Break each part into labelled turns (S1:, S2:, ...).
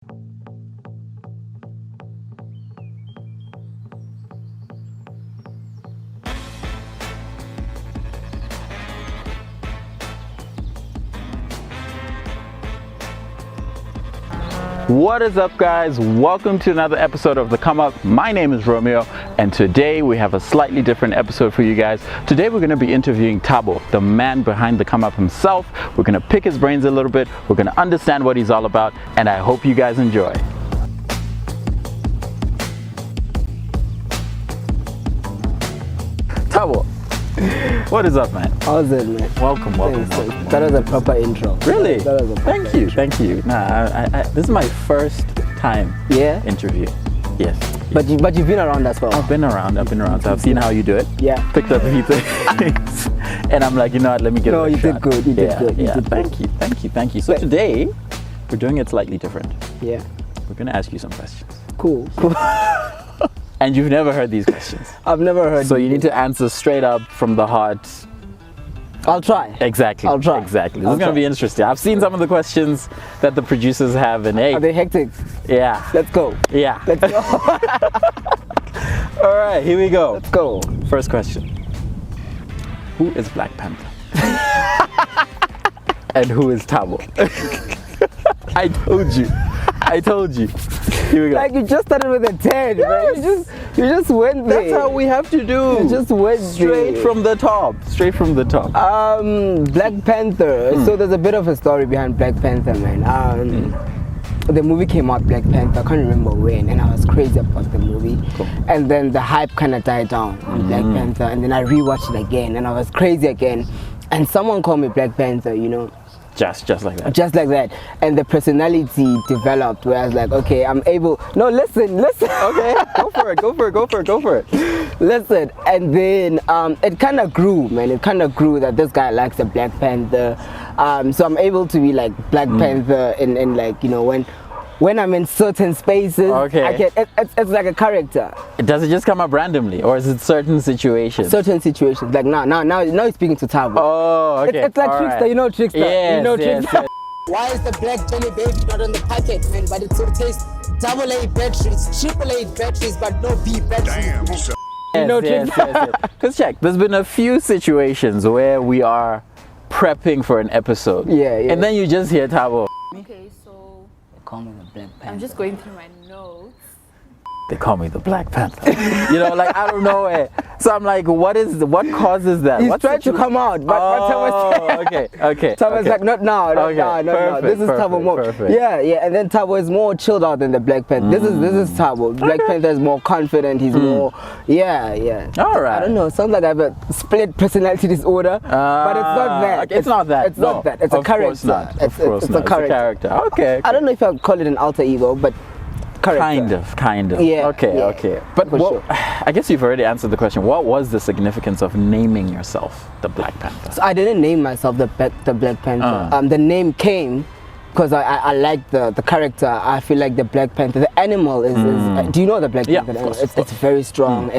S1: What is up, guys? Welcome to another episode of The Come Up. My name is Romeo, and today we have a slightly different episode for you guys. Today we're going to be interviewing Thabo, the man behind The Come Up himself. We're going to pick his brains a little bit, we're going to understand what he's all about, and I hope you guys enjoy. Thabo, what is up, man?
S2: How's it, man?
S1: Welcome.
S2: That was a proper intro.
S1: Really?
S2: That was a proper
S1: Thank you. Nah, this is my first time interview. Yes.
S2: But you've been around as well.
S1: I've been around. So I've seen how you do it.
S2: Yeah.
S1: Picked up a few things. And I'm like, you know what, let me give it a shot.
S2: You did good. You did good.
S1: Thank you. So today, we're doing it slightly different.
S2: Yeah.
S1: We're going to ask you some questions.
S2: Cool.
S1: And you've never heard these questions.
S2: I've never heard.
S1: So you need to answer straight up from the heart.
S2: I'll try.
S1: Exactly.
S2: I'll try.
S1: Exactly. This is going to be interesting. I've seen some of the questions that the producers have, and hey.
S2: Are they hectic?
S1: Yeah.
S2: Let's go.
S1: Yeah.
S2: Let's go.
S1: All right, here we go.
S2: Let's go.
S1: First question. Who is Black Panther? And who is Thabo? I told you. Here we go.
S2: Like you just started with a 10,
S1: Yes.
S2: man. You just went there.
S1: That's how we have to do.
S2: You just went
S1: straight
S2: there.
S1: from the top.
S2: Black Panther. So there's a bit of a story behind Black Panther, man. The movie came out, Black Panther, I can't remember when, and I was crazy about the movie.
S1: Cool.
S2: And then the hype kind of died down on Black Panther, and then I rewatched it again, and I was crazy again. And someone called me Black Panther, you know.
S1: Just like that.
S2: Just like that. And the personality developed where I was like, okay, I'm able. No, listen.
S1: Okay, go for it.
S2: Listen, and then it kind of grew, man. It kind of grew that this guy likes the Black Panther. So I'm able to be like Black Panther in like, you know, when I'm in certain spaces,
S1: Okay.
S2: It's like a character.
S1: Does it just come up randomly, or is it certain situations?
S2: Certain situations. Like now he's speaking to Thabo.
S1: Oh, okay.
S2: It's like
S1: All
S2: Trickster,
S1: right.
S2: you know Trickster.
S1: Yes,
S2: you know
S1: yes,
S2: Trickster.
S1: yes.
S3: Why is the black jelly baby not on the packet, man? But it still tastes AA batteries, AAA batteries, but no B batteries.
S2: You know
S1: Yes. Because check, there's been a few situations where we are prepping for an episode.
S2: Yeah.
S1: And then you just hear Thabo.
S4: Okay, so
S2: Call me the Black Panther.
S4: I'm just going through my notes.
S1: They call me the Black Panther. You know, like I don't know where. So I'm like, what causes that?
S2: He's trying to come out, but
S1: okay.
S2: Thabo is like, not now.
S1: Perfect,
S2: This is Thabo more.
S1: perfect.
S2: Yeah, and then Thabo is more chilled out than the Black Panther. This is Thabo. Black Panther is more confident. He's more, yeah.
S1: All right.
S2: I don't know. Sounds like I have a split personality disorder, but it's not that.
S1: It's not that.
S2: It's not that. It's a character.
S1: Of course not. It's a character. Okay.
S2: I don't know if I'd call it an alter ego, but character.
S1: Kind of.
S2: Yeah,
S1: Okay.
S2: yeah.
S1: But
S2: For sure.
S1: I guess you've already answered the question. What was the significance of naming yourself the Black Panther?
S2: So I didn't name myself the Black Panther. The name came because I like the character. I feel like the Black Panther, the animal is do you know the Black Panther?
S1: Of course,
S2: It's very strong.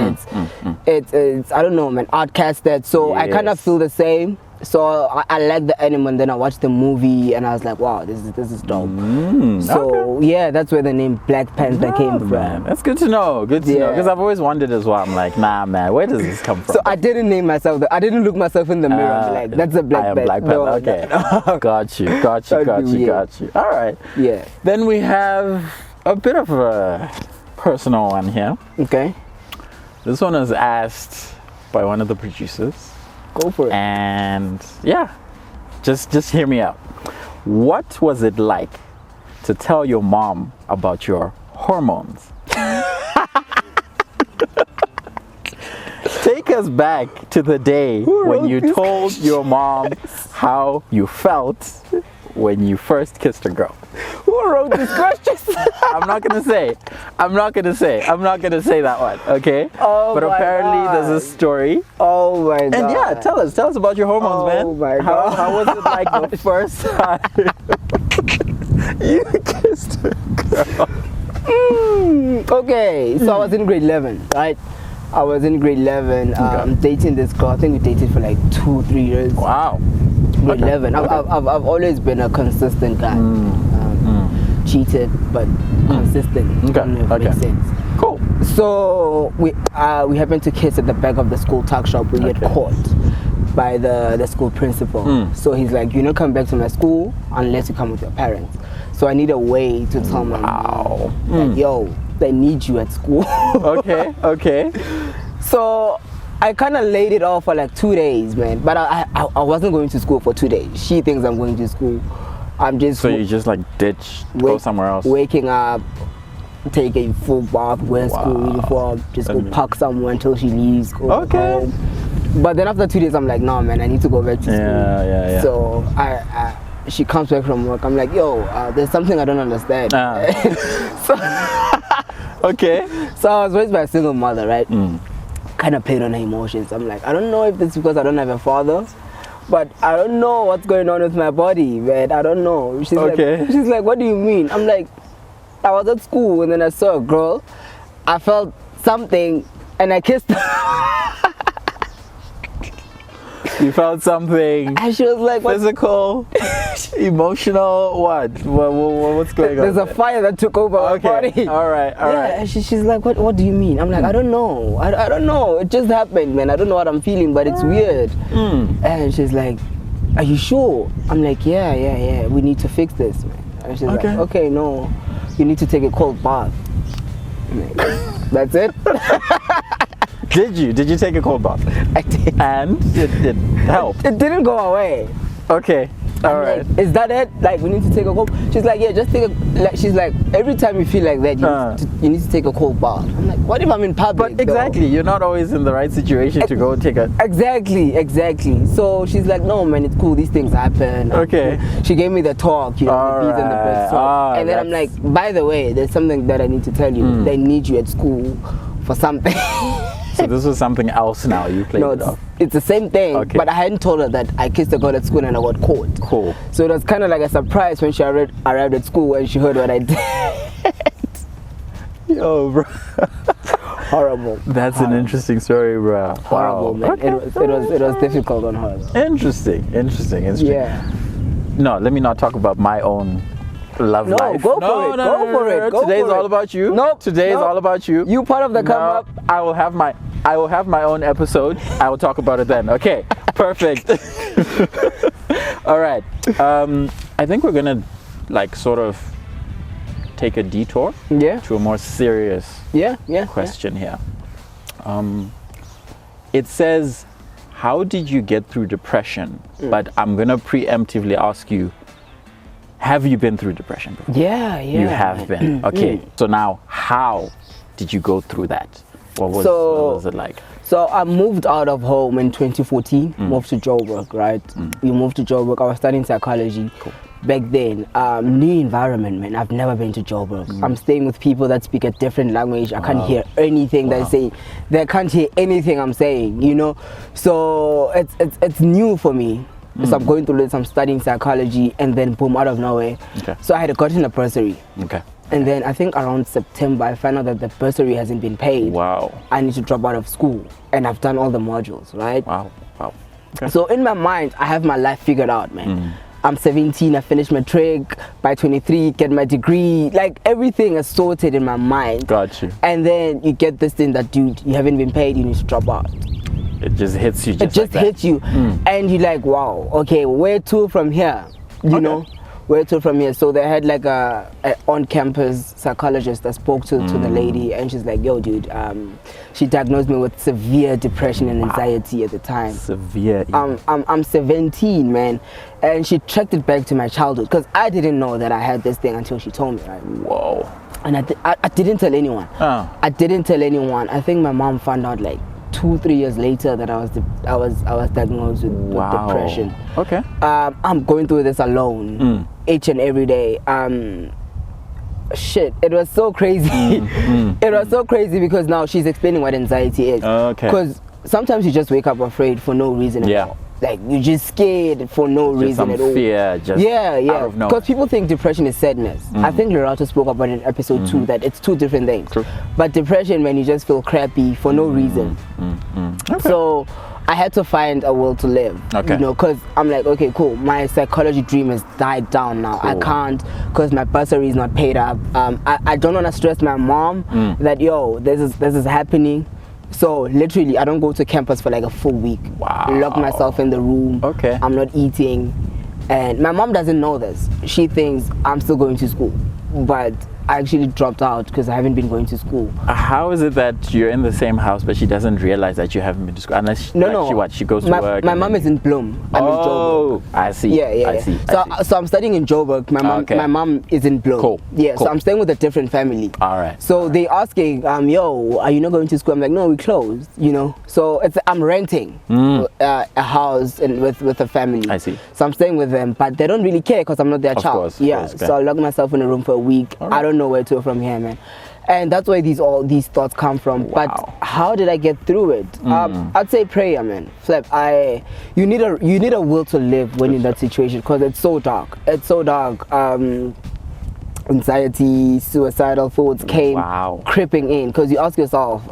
S2: It's I don't know, man, outcasted. So I kind of feel the same. So I like the animal, and then I watched the movie, and I was like, wow, this is dope. So yeah, that's where the name Black Panther came from.
S1: Man, that's good to know. Good to know, because I've always wondered as well. I'm like, nah, man, where does this come from?
S2: So I didn't name myself. I didn't look myself in the mirror and be like, that's a Black Panther.
S1: Black Panther.
S2: No,
S1: Okay,
S2: no.
S1: got you. All right.
S2: Yeah.
S1: Then we have a bit of a personal one here.
S2: Okay.
S1: This one was asked by one of the producers.
S2: Go for it.
S1: And yeah, just hear me out. What was it like to tell your mom about your hormones? Take us back to the day when you told your mom how you felt when you first kissed a girl.
S2: Who wrote these questions?
S1: I'm not gonna say that one, okay?
S2: Oh,
S1: but
S2: my
S1: apparently
S2: God.
S1: there's a story.
S2: Oh my God.
S1: And yeah, tell us about your hormones, man.
S2: Oh my God.
S1: How was it like the first time you kissed a girl?
S2: Okay, so I was in grade 11, right? I was in grade 11, dating this girl. I think we dated for like 2-3 years.
S1: Wow.
S2: Grade 11. I've always been a consistent guy. cheated, but consistent.
S1: Okay,
S2: I don't know if it makes sense.
S1: Cool.
S2: So we happened to kiss at the back of the school tuck shop. We get caught by the school principal. So he's like, "You're not coming back to my school unless you come with your parents." So I need a way to tell my mom that, yo, they need you at school.
S1: Okay.
S2: So I kind of laid it off for like 2 days, man. But I wasn't going to school for 2 days. She thinks I'm going to school. I'm just...
S1: So you just like ditch, go somewhere else?
S2: Waking up, take a full bath, wear school uniform, just go park somewhere until she leaves, go home. But then after 2 days, I'm like, no, man, I need to go back to school.
S1: Yeah.
S2: So she comes back from work. I'm like, yo, there's something I don't understand.
S1: Okay.
S2: So I was raised by a single mother, right? Kind of played on her emotions. I'm like, I don't know if it's because I don't have a father, but I don't know what's going on with my body, man. I don't know. She's like, what do you mean? I'm like, I was at school and then I saw a girl. I felt something and I kissed her.
S1: You felt something.
S2: And she was like, what?
S1: Physical, emotional, what? What's going on?
S2: There's a fire that took over my body.
S1: All right.
S2: And she's like, what do you mean? I'm like, I don't know. I don't know. It just happened, man. I don't know what I'm feeling, but it's weird. And she's like, are you sure? I'm like, yeah. We need to fix this, man. And she's like, okay, no. You need to take a cold bath. I'm like, that's it?
S1: Did you take a cold bath?
S2: I did.
S1: And it helped?
S2: It didn't go away.
S1: Okay. All right.
S2: Like, is that it? Like, we need to take a cold... She's like, yeah, just take a... she's like, every time you feel like that, you need to take a cold bath. I'm like, what if I'm in public?
S1: But exactly, you're not always in the right situation to go take a...
S2: Exactly. So she's like, no, man, it's cool. These things happen.
S1: Okay.
S2: She gave me the talk, the bees and the birds talk. And then I'm like, by the way, there's something that I need to tell you. They need you at school for something.
S1: So this was something else now, you played it off.
S2: It's the same thing, but I hadn't told her that I kissed a girl at school and I got caught.
S1: Cool.
S2: So it was kind of like a surprise when she arrived at school and she heard what I did.
S1: Yo, bro.
S2: Horrible.
S1: That's an interesting story, bro.
S2: Horrible, man.
S1: Okay.
S2: It was difficult on her.
S1: Interesting.
S2: Yeah.
S1: No, let me not talk about my own love life.
S2: Go for it.
S1: Today's all about you. Today is all about you.
S2: You part of the come up.
S1: I will have my own episode. I will talk about it then. Okay. Perfect. All right. I think we're gonna like sort of take a detour to a more serious question here. It says, how did you get through depression? But I'm gonna preemptively ask you, have you been through depression before?
S2: Yeah.
S1: You have been. Okay. So now, how did you go through that? What was it like?
S2: So I moved out of home in 2014, moved to Joburg, right? We moved to Joburg. I was studying psychology.
S1: Cool.
S2: Back then, new environment, man. I've never been to Joburg. I'm staying with people that speak a different language. I can't hear anything they're saying. They can't hear anything I'm saying, So it's new for me. So I'm going through this, I'm studying psychology, and then boom, out of nowhere.
S1: Okay.
S2: So I had gotten a bursary.
S1: Okay.
S2: And then I think around September, I found out that the bursary hasn't been paid.
S1: Wow.
S2: I need to drop out of school. And I've done all the modules, right?
S1: Wow. Okay.
S2: So in my mind, I have my life figured out, man. I'm 17, I finished matric. By 23, get my degree. Like, everything is sorted in my mind.
S1: Got you.
S2: And then you get this thing that, dude, you haven't been paid, you need to drop out.
S1: It just hits you.
S2: It just hits you. And you're like, wow, okay, where to from here? You know? Where to from here? So they had like a on-campus psychologist that spoke to the lady, and she's like, yo, dude, she diagnosed me with severe depression and anxiety at the time.
S1: Severe.
S2: I'm 17, man. And she tracked it back to my childhood, because I didn't know that I had this thing until she told me, right?
S1: Whoa.
S2: And I didn't tell anyone. I didn't tell anyone. I think my mom found out like 2-3 years later that I was diagnosed with depression.
S1: Okay.
S2: I'm going through this alone each and every day. Shit, it was so crazy. It was so crazy because now she's explaining what anxiety is.
S1: Okay.
S2: Because sometimes you just wake up afraid for no reason at all. Like, you're just scared for no reason at all.
S1: Fear, just out of nowhere.
S2: Because people think depression is sadness. I think Lerato spoke about it in episode 2 that it's two different things.
S1: True.
S2: But depression, when you just feel crappy for no reason.
S1: Okay.
S2: So I had to find a will to live.
S1: Okay.
S2: You know, because I'm like, okay, cool. My psychology dream has died down now. I
S1: Cool.
S2: can't, because my bursary is not paid up. I don't want to stress my mom that, yo, this is happening. So literally, I don't go to campus for like a full week.
S1: Wow.
S2: Lock myself in the room.
S1: Okay.
S2: I'm not eating. And my mom doesn't know this. She thinks I'm still going to school. But I actually dropped out because I haven't been going to school.
S1: How is it that you're in the same house but she doesn't realize that you haven't been to school? Unless she goes to work.
S2: My mom is in Bloom. I'm in Joburg.
S1: Oh, I see. I see.
S2: So I'm studying in Joburg. My mom is in Bloom.
S1: Cool.
S2: Yeah,
S1: Cool.
S2: so I'm staying with a different family.
S1: All right.
S2: So they asking, yo, are you not going to school? I'm like, no, we closed. You know. So I'm renting a house and with a family.
S1: I see.
S2: So I'm staying with them, but they don't really care because I'm not their child.
S1: Course,
S2: yeah.
S1: okay.
S2: So I lock myself in a room for a week.
S1: All right.
S2: I don't know where to from here, man. And that's where all these thoughts come from.
S1: Wow.
S2: But how did I get through it? I'd say prayer, man. Flip. You need a will to live when you're in that situation, because it's so dark. It's so dark. Anxiety, suicidal thoughts came creeping in, because you ask yourself,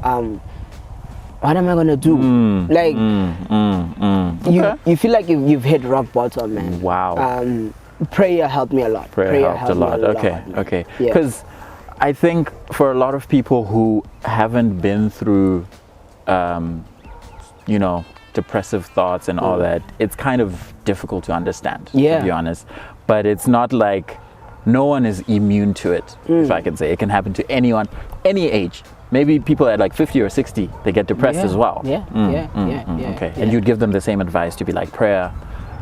S2: what am I gonna do? You feel like you've hit rock bottom, man.
S1: Wow.
S2: Prayer helped me a lot.
S1: Prayer helped a lot. Okay. Because I think for a lot of people who haven't been through, depressive thoughts and all that, it's kind of difficult to understand, to be honest. But it's not like no one is immune to it, if I can say. It can happen to anyone, any age. Maybe people at like 50 or 60, they get depressed as well. Okay. And you'd give them the same advice to be like prayer.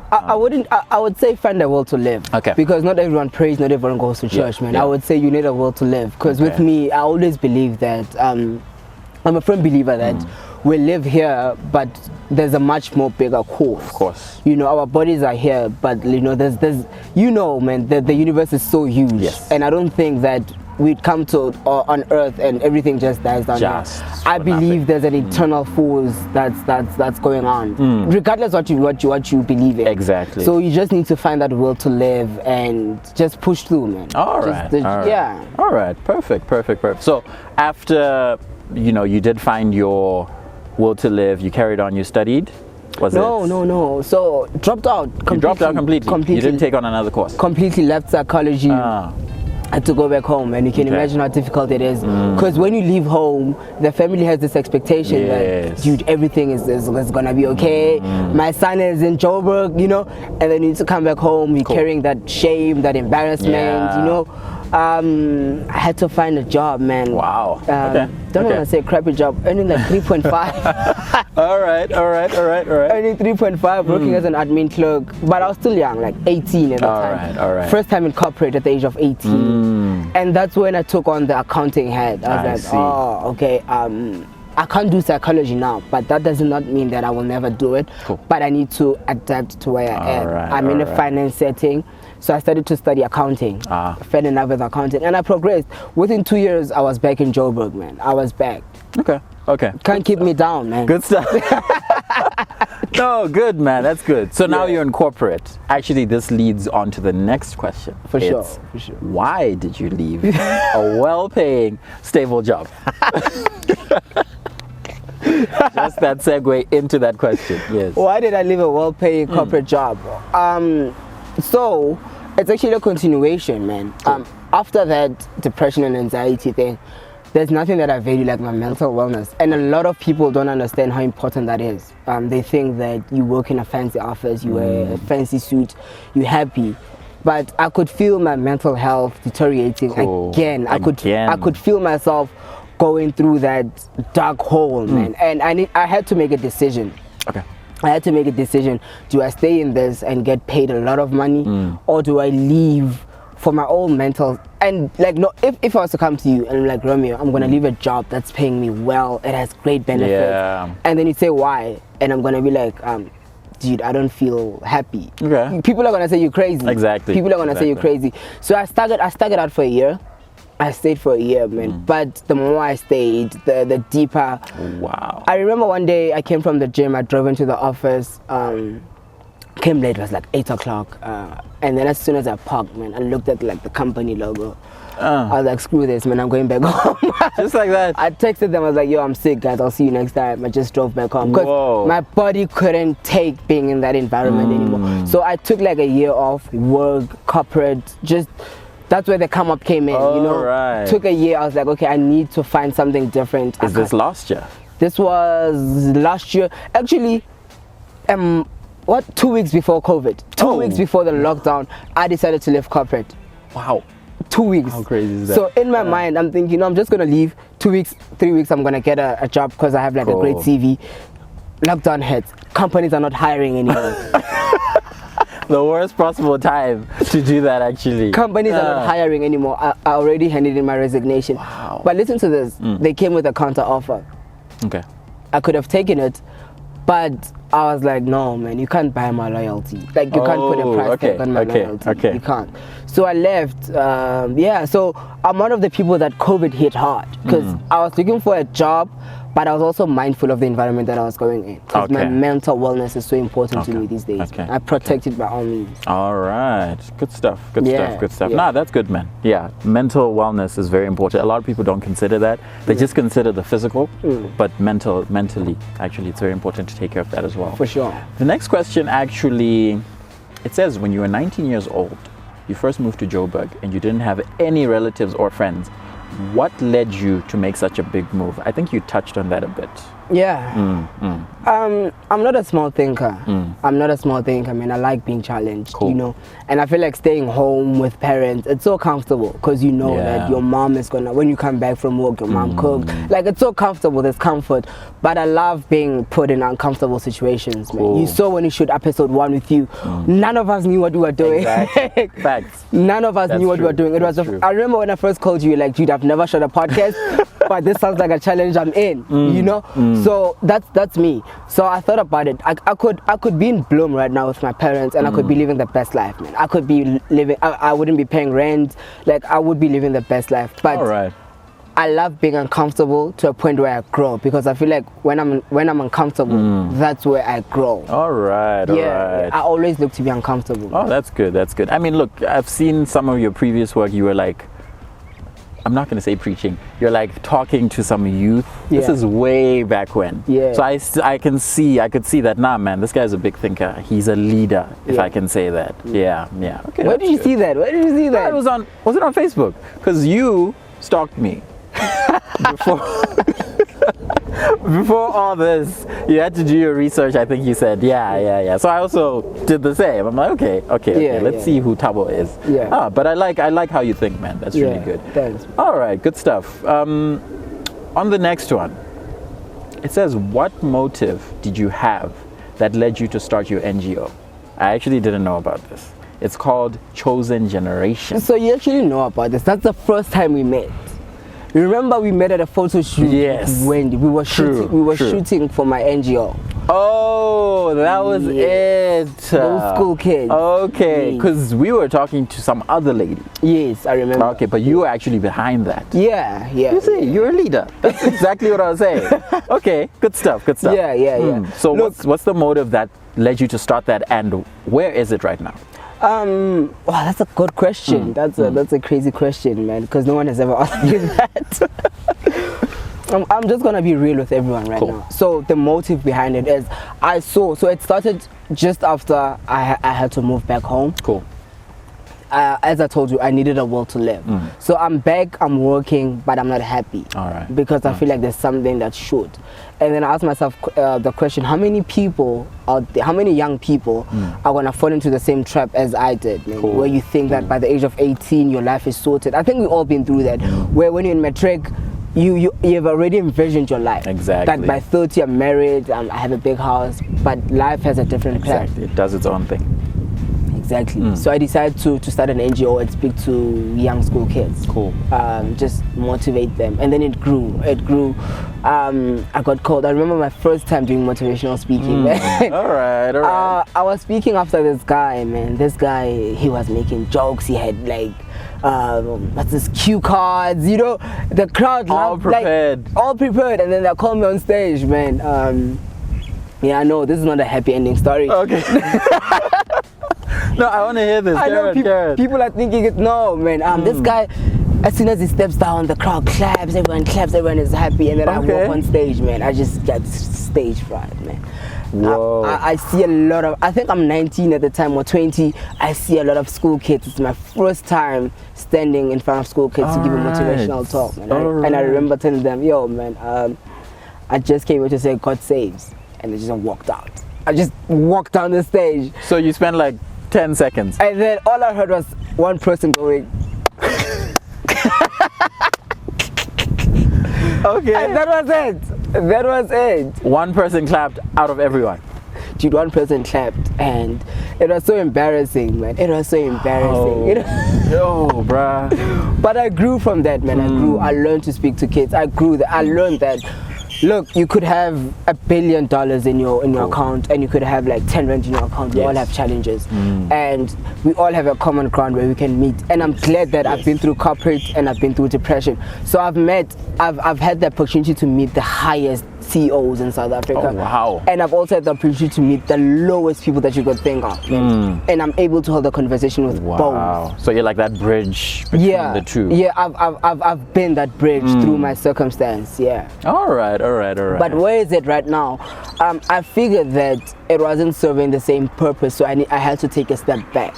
S2: I would say find a will to live.
S1: Okay.
S2: Because not everyone prays, not everyone goes to church, man.
S1: Yeah.
S2: I would say you need a will to live. Because with me, I always believe that, I'm a firm believer that we live here, but there's a much more bigger cause.
S1: Of course.
S2: You know, our bodies are here, but there's man, the universe is so huge.
S1: Yes.
S2: And I don't think that we'd come to on earth and everything just dies down here. I believe there's an eternal force that's going on, regardless what you believe in.
S1: Exactly.
S2: So you just need to find that will to live and just push through, man.
S1: All right.
S2: Yeah.
S1: All right. Perfect. So after you did find your will to live, you carried on. You studied.
S2: No. So dropped out.
S1: You dropped out completely. You didn't take on another course.
S2: Completely left psychology. I had to go back home, and you can imagine how difficult it is. Because when you leave home, the family has this expectation that, dude, everything is gonna be okay. My son is in Joburg, and then you need to come back home. You're carrying that shame, that embarrassment, I had to find a job, man.
S1: Wow.
S2: Don't want to say crappy job. Earning like 3.5.
S1: All right.
S2: Earning 3.5, working as an admin clerk, but I was still young, like 18 at the time.
S1: All right.
S2: First time in corporate at the age of 18, and that's when I took on the accounting head. I was I can't do psychology now, but that does not mean that I will never do it.
S1: Cool.
S2: But I need to adapt to where I am. I'm in a finance setting. So I started to study accounting, fell in love with accounting, and I progressed. Within 2 years, I was back in Joburg, man. I was back.
S1: Okay.
S2: Can't keep me down, man.
S1: Good stuff. No, good, man. That's good. So now you're in corporate. Actually, this leads on to the next question.
S2: For sure.
S1: Why did you leave a well-paying, stable job? Just that segue into that question. Yes.
S2: Why did I leave a well-paying corporate job? So it's actually a continuation, man.
S1: Cool.
S2: After that depression and anxiety thing, there's nothing that I value like my mental wellness. And a lot of people don't understand how important that is. They think that you work in a fancy office, you wear a fancy suit, you're happy. But I could feel my mental health deteriorating again. I could feel myself going through that dark hole, man. And I had to make a decision.
S1: Okay.
S2: I had to make a decision. Do I stay in this and get paid a lot of money, or do I leave for my own mental? And if I was to come to you and I'm like, Romeo, I'm gonna leave a job that's paying me well, it has great benefits, and then you say why, and I'm gonna be like, dude, I don't feel happy. Okay. People are gonna say you're crazy.
S1: Exactly.
S2: People are gonna say you're crazy. So I stuck it out for a year. I stayed for a year, man. But the more I stayed, the deeper.
S1: Wow.
S2: I remember one day I came from the gym, I drove into the office, came late, it was like 8 o'clock. And then as soon as I parked, man, I looked at like the company logo. I was like, screw this, man, I'm going back home.
S1: Just like that.
S2: I texted them, I was like, yo, I'm sick, guys, I'll see you next time. I just drove back home.
S1: Whoa.
S2: Because my body couldn't take being in that environment anymore. So I took like a year off, work, corporate, just... That's where the come up came in, you know.
S1: Right.
S2: Took a year, I was like, okay, I need to find something different.
S1: Is this last year?
S2: This was last year. Actually, 2 weeks before COVID, 2 weeks before the lockdown, I decided to leave corporate.
S1: Wow.
S2: 2 weeks.
S1: How crazy is that?
S2: So in my mind, I'm thinking, I'm just gonna leave 2 weeks, 3 weeks. I'm gonna get a job because I have like a great CV. Lockdown hits. Companies are not hiring anymore.
S1: The worst possible time to do that, actually.
S2: Companies are not hiring anymore. I already handed in my resignation.
S1: Wow.
S2: But listen to this. They came with a counter offer.
S1: Okay.
S2: I could have taken it, but I was like, no, man, you can't buy my loyalty. Like, you can't put a price tag on my loyalty.
S1: Okay.
S2: You can't. So I left. So I'm one of the people that COVID hit hard because I was looking for a job, but I was also mindful of the environment that I was going in. Because my mental wellness is so important to me these days.
S1: Okay.
S2: I protect it by all means.
S1: All right. Good stuff. Good stuff.
S2: Yeah.
S1: Nah, that's good, man. Yeah. Mental wellness is very important. A lot of people don't consider that. They just consider the physical, but mentally, actually, it's very important to take care of that as well.
S2: For sure.
S1: The next question actually, it says when you were 19 years old, you first moved to Joburg and you didn't have any relatives or friends. What led you to make such a big move? I think you touched on that a bit.
S2: Yeah. I'm not a small thinker. I'm not a small thinker, man. I like being challenged, you know. And I feel like staying home with parents, it's so comfortable because you know that your mom is gonna, when you come back from work, your mom cooked. Like, it's so comfortable, there's comfort. But I love being put in uncomfortable situations, man. You saw when you shoot episode 1 with you, none of us knew what we were doing.
S1: Exactly. Facts.
S2: None of us knew what we were doing. It was. I remember when I first called you, like, dude, I've never shot a podcast, but this sounds like a challenge I'm in, you know. So that's me. So I thought about it. I could be in Bloom right now with my parents, and I could be living the best life, man. I could be living. I wouldn't be paying rent. Like, I would be living the best life. But
S1: all right.
S2: I love being uncomfortable to a point where I grow, because I feel like when I'm uncomfortable, that's where I grow.
S1: All right.
S2: I always look to be uncomfortable.
S1: Oh, that's good. That's good. I mean, look, I've seen some of your previous work. You were like, I'm not going to say preaching. You're like talking to some youth.
S2: Yeah.
S1: This is way back when.
S2: Yeah.
S1: So I could see that. Nah, man, this guy's a big thinker. He's a leader, if I can say that. Yeah. Okay.
S2: Where did you see that? Where did you see that?
S1: It was it on Facebook? Because you stalked me before all this. You had to do your research. I think you said, yeah. So I also did the same. I'm like, okay. Let's see who Thabo is.
S2: Yeah.
S1: But I like how you think, man. That's really good.
S2: Thanks.
S1: All right, good stuff. On the next one, it says, what motive did you have that led you to start your NGO? I actually didn't know about this. It's called Chosen Generation.
S2: So you actually know about this. That's the first time we met. Remember, we met at a photo shoot.
S1: Yes.
S2: When we were shooting for my NGO.
S1: Oh, that was it.
S2: Those school kids.
S1: Okay, because we were talking to some other lady.
S2: Yes, I remember.
S1: Okay, but you were actually behind that.
S2: Yeah.
S1: You see, you're a leader. That's exactly what I was saying. Okay, good stuff.
S2: Yeah.
S1: So what's the motive that led you to start that, and where is it right now?
S2: Wow, that's a good question. That's a crazy question, man, because no one has ever asked me that. I'm just gonna be real with everyone right now. So the motive behind it is, so it started just after I had to move back home.
S1: Cool.
S2: As I told you, I needed a will to live. So I'm back, I'm working, but I'm not happy.
S1: All right.
S2: Because I feel like there's something that should. And then I asked myself the question, how many people out there, how many young people are going to fall into the same trap as I did, man?
S1: Cool.
S2: Where you think that by the age of 18, your life is sorted. I think we've all been through that, where when you're in matric, you've already envisioned your life.
S1: Exactly.
S2: That by 30, I'm married, I have a big house, but life has a different plan.
S1: Exactly. It does its own thing.
S2: Exactly. So I decided to start an NGO and speak to young school kids.
S1: Cool.
S2: Just motivate them, and then it grew. I got called. I remember my first time doing motivational speaking. Man.
S1: All right.
S2: I was speaking after this guy, man. This guy, he was making jokes. He had like, what's this, cue cards, you know. The crowd
S1: all prepared.
S2: All prepared, and then they called me on stage, man. Yeah, I know this is not a happy ending story.
S1: Okay. No, I want to hear this.
S2: I know people are thinking it. No, man. This guy, As soon as he steps down, the crowd claps, everyone is happy, and then I walk on stage, man. I just get stage fright, man.
S1: Whoa.
S2: I see a lot of, I think I'm 19 at the time or 20. I see a lot of school kids. It's my first time standing in front of school kids to give a motivational talk, man. And I remember telling them, yo, man, I just came here to say God saves, and I just walked out. I just walked down the stage.
S1: So you spent like 10 seconds.
S2: And then all I heard was one person going.
S1: Okay.
S2: And that was it. That was it.
S1: One person clapped out of everyone.
S2: Dude, one person clapped, and it was so embarrassing, man. It was so embarrassing.
S1: Yo, bruh.
S2: But I grew from that, man. I grew. I learned to speak to kids. I learned that. Look, you could have $1 billion in your account, and you could have like 10 rand in your account. We all have challenges, and we all have a common ground where we can meet. And I'm glad that I've been through corporate and I've been through depression. So I've had the opportunity to meet the highest CEOs in South Africa.
S1: Oh, wow.
S2: And I've also had the opportunity to meet the lowest people that you could think of. And I'm able to hold a conversation with both.
S1: So you're like that bridge between the two.
S2: Yeah, I've been that bridge through my circumstance. Yeah.
S1: All right.
S2: But where is it right now? I figured that it wasn't serving the same purpose, so I had to take a step back.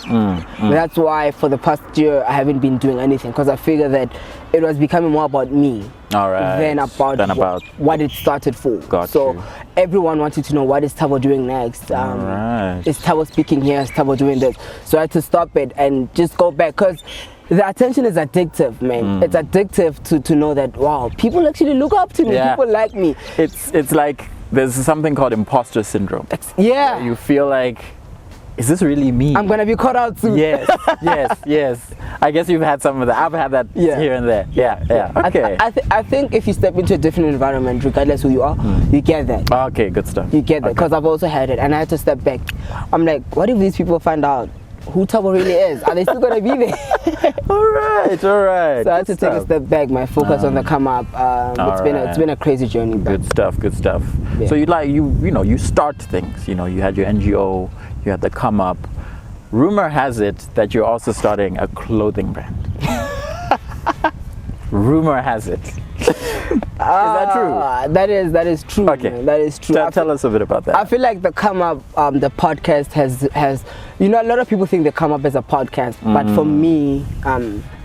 S2: That's why for the past year I haven't been doing anything, because I figured that it was becoming more about me than about what it started for. So everyone wanted to know, what is Thabo doing next? Is Thabo speaking here? Is Thabo doing this? So I had to stop it and just go back, because the attention is addictive, man. It's addictive to know that, wow, people actually look up to me. People like me.
S1: It's like there's something called imposter syndrome. You feel like, is this really me?
S2: I'm gonna be caught out soon.
S1: Yes. I guess you've had some of that. I've had that here and there. Yeah. Okay.
S2: I think if you step into a different environment, regardless who you are, you get that.
S1: Okay, good stuff.
S2: You get that, because I've also had it, and I had to step back. I'm like, what if these people find out who Thabo really is? Are they still gonna be there?
S1: All right.
S2: So I had to take a step back, my focus on the come up. It's been a crazy journey.
S1: Good stuff.
S2: Yeah.
S1: So you start things. You had your NGO, you had the come up. Rumor has it that you're also starting a clothing brand. Rumor has it. Is that true?
S2: That is true.
S1: Okay.
S2: Man. That is true.
S1: Tell us a bit about that.
S2: I feel like the come up, the podcast has a lot of people think the come up is a podcast, but for me,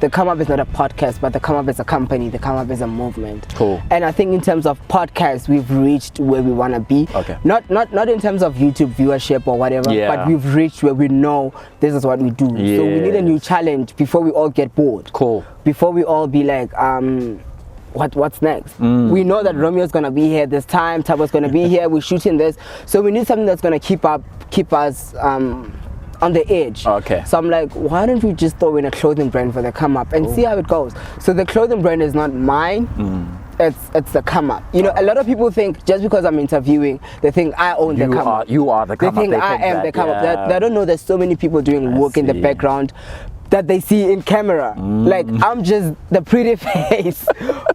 S2: the come up is not a podcast, but the come up is a company. The come up is a movement.
S1: Cool.
S2: And I think in terms of podcasts, we've reached where we want to be.
S1: Okay.
S2: Not in terms of YouTube viewership or whatever, but we've reached where we know this is what we do.
S1: Yes.
S2: So we need a new challenge before we all get bored.
S1: Cool.
S2: Before we all be like, what's next? We know that Romeo's gonna be here this time, Thabo's gonna be here, we're shooting this, so we need something that's gonna keep us on the edge.
S1: Okay.
S2: So I'm like, why don't we just throw in a clothing brand for the come up and see how it goes? So the clothing brand is not mine. It's the come up. A lot of people think just because I'm interviewing, they think I own the come up.
S1: You are the come up.
S2: They think I am the come up. They don't know there's so many people doing work in the background that they see in camera. Like, I'm just the pretty face,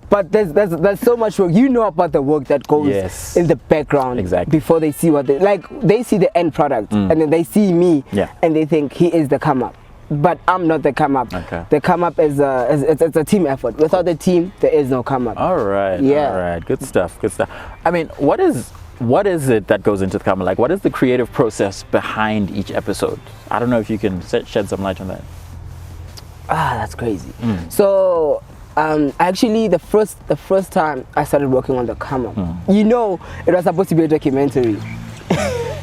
S2: but there's so much work. About the work that goes in the background before they see what they see the end product, and then they see me and they think he is the come up. But I'm not the come up.
S1: Okay.
S2: The come up is it's a team effort. Without the team, there is no come up.
S1: All right.
S2: Yeah.
S1: All right. Good stuff. I mean, what is it that goes into the come up? Like, what is the creative process behind each episode? I don't know if you can shed some light on that.
S2: That's crazy. So actually the first time I started working on the come up, it was supposed to be a documentary.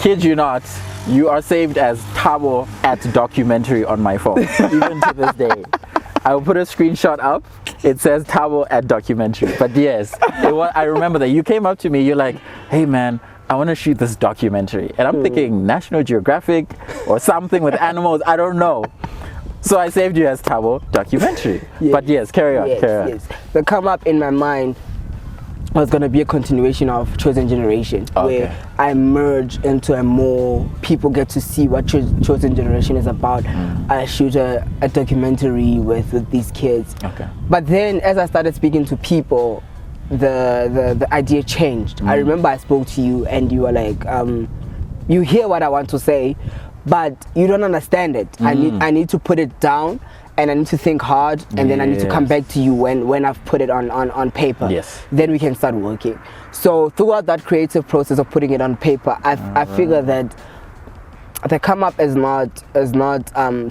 S1: Kid you not, you are saved as Thabo at documentary on my phone, even to this day. I will put a screenshot up. It says Thabo at documentary. But yes, I remember that you came up to me. You're like, hey man, I want to shoot this documentary. And I'm thinking National Geographic or something with animals. I don't know. So I saved you as Thabo documentary. But yes, carry on.
S2: Yes. The come up in my mind was going to be a continuation of Chosen Generation, where I merge into a more people get to see what Chosen Generation is about. I shoot a documentary with these kids. But then as I started speaking to people, the idea changed. I remember I spoke to you and you were like, you hear what I want to say, but you don't understand it. I need to put it down and I need to think hard, and then I need to come back to you when I've put it on paper.
S1: Yes.
S2: Then we can start working. So throughout that creative process of putting it on paper, I figure that the come up is not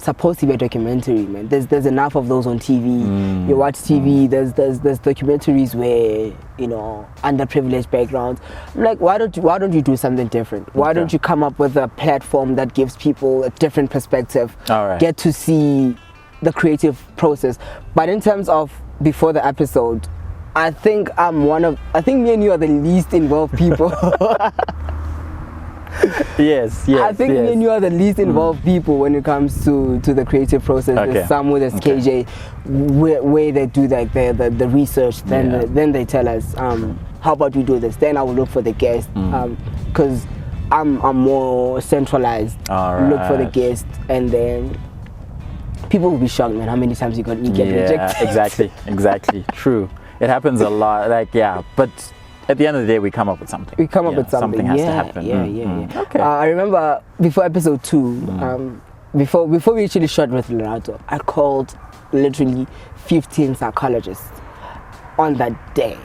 S2: supposed to be a documentary, man. There's enough of those on TV. You watch TV. There's documentaries where, you know, underprivileged backgrounds. I'm like, why don't you do something different? Why don't you come up with a platform that gives people a different perspective?
S1: All right.
S2: Get to see the creative process. But in terms of before the episode, I think me and you are the least involved people.
S1: Yes.
S2: I think me and you are the least involved people when it comes to the creative process.
S1: Okay.
S2: There's some with KJ where they do like the research, then they tell us how about we do this, then I will look for the guest, because I'm more centralized.
S1: All right.
S2: Look for the guest, and then people will be shocked, man, how many times you get rejected.
S1: Exactly. True. It happens a lot. But at the end of the day, we come up with something.
S2: We come up with something.
S1: Something has to happen.
S2: Yeah.
S1: Okay.
S2: I remember before episode 2, before we actually shot with Lerato, I called literally 15 psychologists on that day.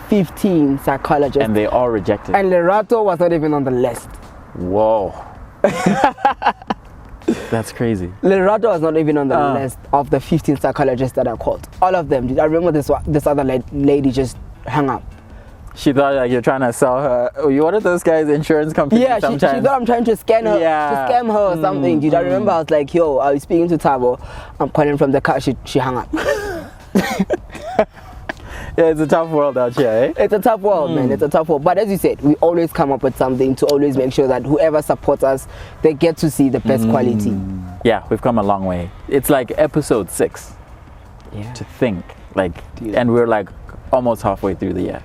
S2: 15 psychologists.
S1: And they all rejected.
S2: And Lerato was not even on the list.
S1: Whoa. That's crazy.
S2: Lerato was not even on the list of the 15 psychologists that I called. All of them. I remember this other lady just hung up.
S1: She thought like you're trying to sell her. Oh, you wanted those guys' insurance company.
S2: Yeah, she thought I'm trying to scam her, to scam her or something. Dude, I remember I was like, yo, I was speaking to Thabo. I'm calling from the car. She hung up.
S1: Yeah, it's a tough world out here, eh?
S2: It's a tough world, man. It's a tough world. But as you said, we always come up with something to always make sure that whoever supports us, they get to see the best quality.
S1: Yeah, we've come a long way. It's like episode 6.
S2: Yeah.
S1: To think, and we're like almost halfway through the year.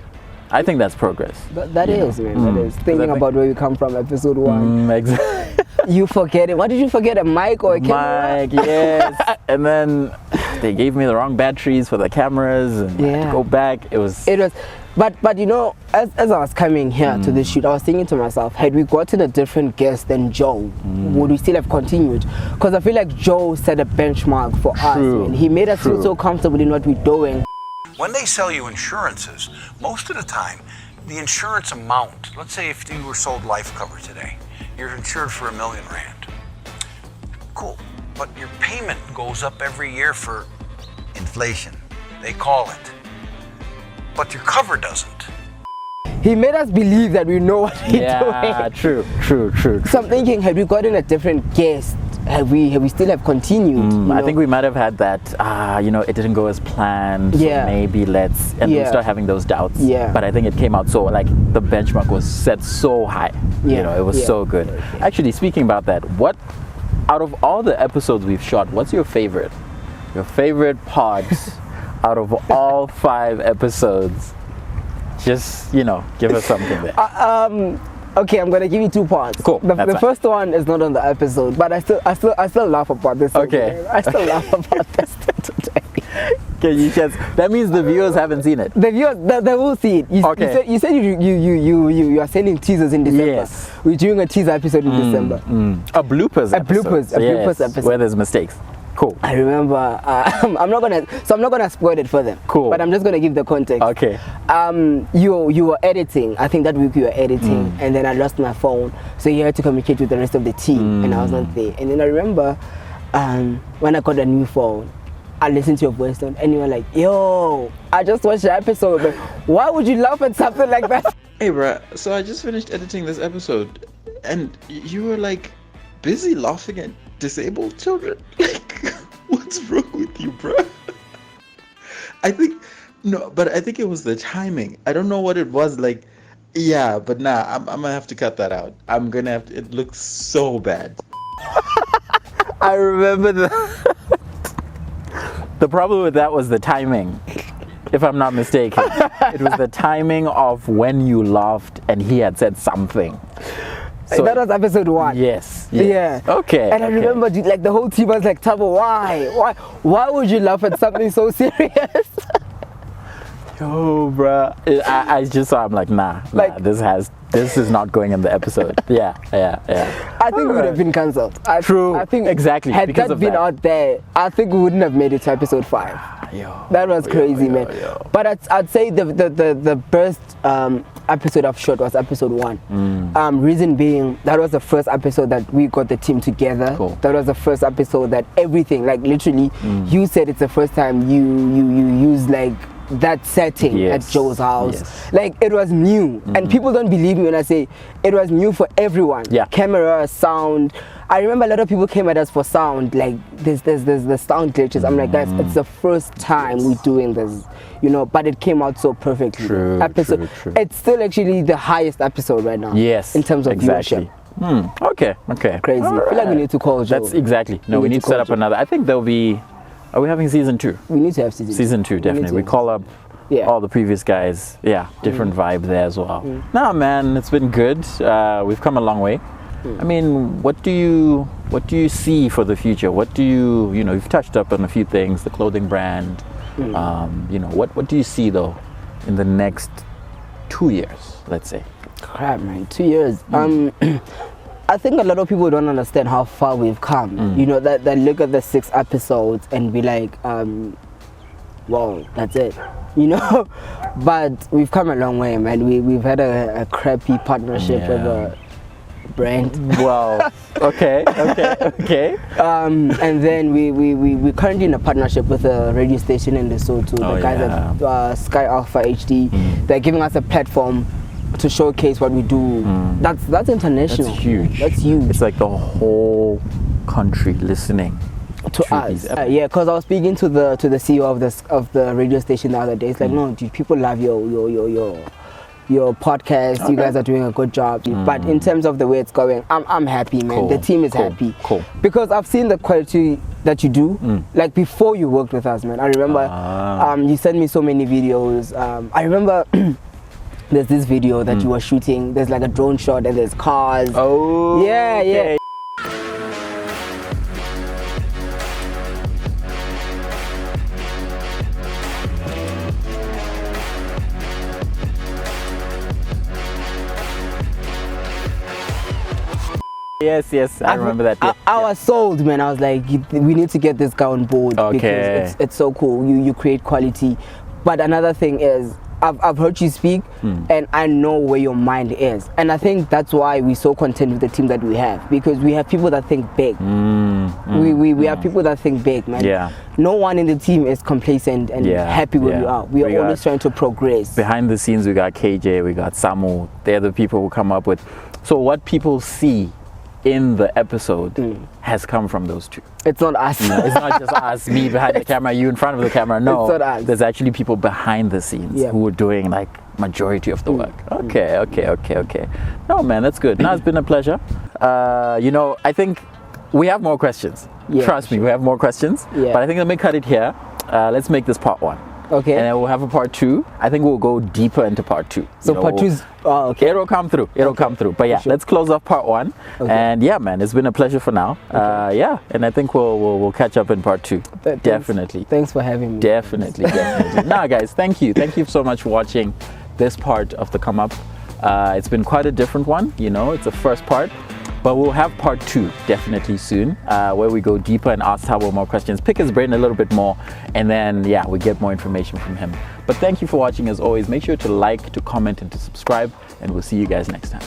S1: I think that's progress.
S2: That is, man. That is. Thinking about where we come from, episode 1.
S1: Exactly.
S2: You forget it. What did you forget? A mic or a camera?
S1: Mic, yes. And then they gave me the wrong batteries for the cameras, and I had to go back. It was.
S2: But you know, as I was coming here to the shoot, I was thinking to myself, had we gotten a different guest than Joe, would we still have continued? Because I feel like Joe set a benchmark for us. Man. He made us feel so comfortable in what we're doing.
S5: When they sell you insurances, most of the time, the insurance amount, let's say if you were sold life cover today, you're insured for R1 million. Cool, but your payment goes up every year for inflation, they call it. But your cover doesn't.
S2: He made us believe that we know what we're doing.
S1: Yeah, true.
S2: So I'm thinking, had we gotten a different guest, have we still have continued?
S1: I think we might have had that, it didn't go as planned, so maybe we start having those doubts.
S2: Yeah.
S1: But I think it came out so, the benchmark was set so high. It was so good. Actually, speaking about that, what, out of all the episodes we've shot, what's your favorite? Your favorite parts out of all 5 episodes? Just, give us something there.
S2: Okay, I'm gonna give you 2 parts.
S1: Cool.
S2: The first one is not on the episode, but I still laugh about this.
S1: Okay.
S2: I still laugh about this today.
S1: Can you just? That means the viewers haven't seen it.
S2: The viewers, they will see it. You said you are sending teasers in December.
S1: Yes.
S2: We're doing a teaser episode in December.
S1: A bloopers episode where there's mistakes. Cool.
S2: I remember. I'm not gonna spoil it for them.
S1: Cool.
S2: But I'm just gonna give the context.
S1: Okay.
S2: You were editing. I think that week you were editing, and then I lost my phone, so you had to communicate with the rest of the team, and I was not there. And then I remember when I got a new phone, I listened to your voice tone, and you were like, "Yo, I just watched the episode. But why would you laugh at something like that?"
S6: Hey, bruh. So I just finished editing this episode, and you were like busy laughing at disabled children. Like, what's wrong with you, bruh? I think it was the timing. I don't know what it was like. Yeah, but nah, I'm gonna have to cut that out. I'm gonna have to. It looks so bad.
S1: I remember the problem with that was the timing, if I'm not mistaken. It was the timing of when you laughed and he had said something. So,
S2: that was episode 1.
S1: Yes.
S2: Yeah.
S1: Okay.
S2: And I remember, dude, the whole team was like, "Thabo, why would you laugh at something so serious?"
S1: oh, bruh. I just saw. I'm like, nah.
S2: Like-
S1: This is not going in the episode. Yeah.
S2: I think we would have been cancelled.
S1: True.
S2: I think
S1: Exactly,
S2: Had
S1: because
S2: that
S1: of
S2: been
S1: that.
S2: out there, I think we wouldn't have made it to episode 5. That was crazy, man. But I'd say the best episode of Short was episode 1. Reason being, that was the first episode that we got the team together.
S1: Cool.
S2: That was the first episode that everything, like literally, you said it's the first time you use like that setting
S1: Yes.
S2: at Joe's house.
S1: Yes.
S2: Like it was new, and people don't believe me when I say it was new for everyone.
S1: Yeah.
S2: Camera, sound. I remember a lot of people came at us for sound, like there's the sound glitches. I'm like, guys, it's the first time we're doing this, you know, but it came out so perfectly.
S1: True.
S2: It's still actually the highest episode right now.
S1: Yes.
S2: In terms of
S1: exactly.
S2: viewership.
S1: Okay.
S2: Crazy. I feel like we need to call Joe.
S1: That's exactly. No, we need to set up another. I think there'll be. Are we having season 2?
S2: We need to have season
S1: 2,
S2: We
S1: definitely.
S2: need
S1: We
S2: to.
S1: call up
S2: Yeah.
S1: all the previous guys. Yeah, different vibe there as well. Nah, man, it's been good. We've come a long way. I mean, what do you see for the future? What do you've touched up on a few things, the clothing brand. What do you see though in the next 2 years, let's say?
S2: Crap, man, 2 years. I think a lot of people don't understand how far we've come. You know, that look at the 6 episodes and be like, wow, that's it. You know, but we've come a long way, man. We've had a crappy partnership with a brand.
S1: Well, okay.
S2: And then we're currently in a partnership with a radio station in Lesotho.
S1: Oh,
S2: the guys at Sky Alpha HD. They're giving us a platform to showcase what we do. That's international.
S1: That's huge.
S2: That's huge.
S1: It's like the whole country listening
S2: To us,
S1: these
S2: yeah, because I was speaking to the CEO of the radio station the other day. It's like, no, dude, people love your podcast. You guys are doing a good job. But in terms of the way it's going, I'm happy, man.
S1: Cool,
S2: The team is
S1: cool,
S2: happy.
S1: cool.
S2: Because I've seen the quality that you do, like before you worked with us, man. I remember you sent me so many videos. I remember. There's this video that you were shooting. There's like a drone shot and there's cars.
S1: Oh,
S2: yeah.
S1: okay. Yes, I remember that. Yeah.
S2: I was sold, man. I was like, we need to get this guy on board because it's so cool. You create quality. But another thing is, I've heard you speak, and I know where your mind is, and I think that's why we're so content with the team that we have, because we have people that think big. We have people that think big, man.
S1: Yeah.
S2: No one in the team is complacent and happy where we are. We are always trying to progress.
S1: Behind the scenes, we got KJ, we got Samu. They're the people who come up with. So what people see in the episode has come from those two.
S2: It's not us.
S1: No, it's not just us, me behind the camera, you in front of the camera. No,
S2: It's not us.
S1: there's actually people behind the scenes who are doing like majority of the work. Okay. No, man, that's good. No, it's been a pleasure. I think we have more questions.
S2: Yeah,
S1: Trust me, we have more questions.
S2: Yeah.
S1: But I think let me cut it here. Let's make this part 1.
S2: Okay.
S1: And then we'll have a part 2. I think we'll go deeper into part 2.
S2: So part 2 is okay.
S1: It'll come through. But yeah,
S2: Sure.
S1: let's close off part 1.
S2: Okay.
S1: And yeah, man, it's been a pleasure for now. And I think we'll catch up in part 2. Definitely.
S2: Thanks for having me.
S1: Definitely. Nah, guys, thank you so much for watching this part of the Come Up. It's been quite a different one. It's the first part. But we'll have part 2 definitely soon, where we go deeper and ask Thabo more questions, pick his brain a little bit more, and then we get more information from him. But thank you for watching as always. Make sure to like, to comment, and to subscribe, and we'll see you guys next time.